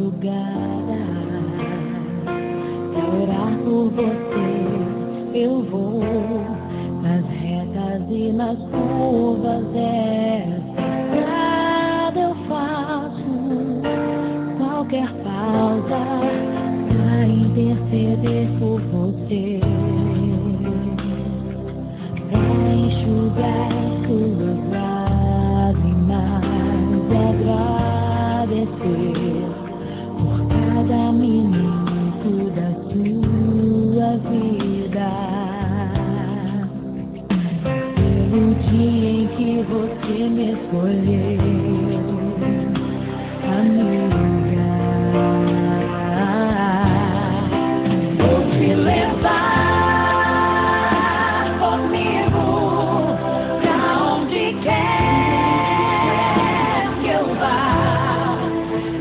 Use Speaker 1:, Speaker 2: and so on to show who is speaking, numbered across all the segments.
Speaker 1: madrugada, pra orar por você eu vou nas retas e nas curvas dessa estrada eu faço qualquer pausa pra interceder por você, pra enxugar suas lágrimas e agradecer por cada minuto da sua vida, pelo dia em que você me escolheu a me lugar. Vou te levar comigo pra onde quer que eu vá.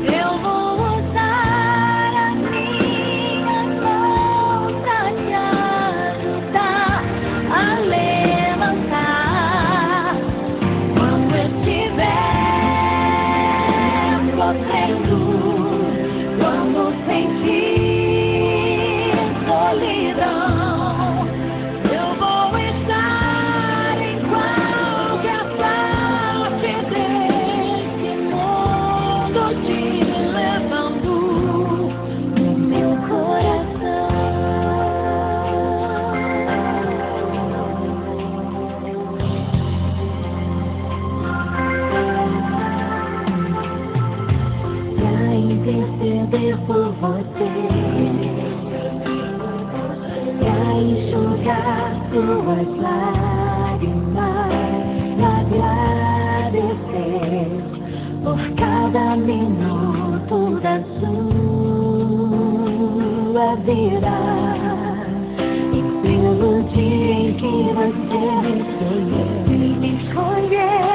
Speaker 1: Eu vou usar as minhas mãos pra te ajudar a levantar quando estiver sofrendo, quando sentir solidão. Eu vou estar em qualquer parte desse mundo, te levando no meu coração. Pra interceder por você, pra enxugar suas lágrimas e agradecer por cada minuto da sua vida e pelo dia em que você me escolheu.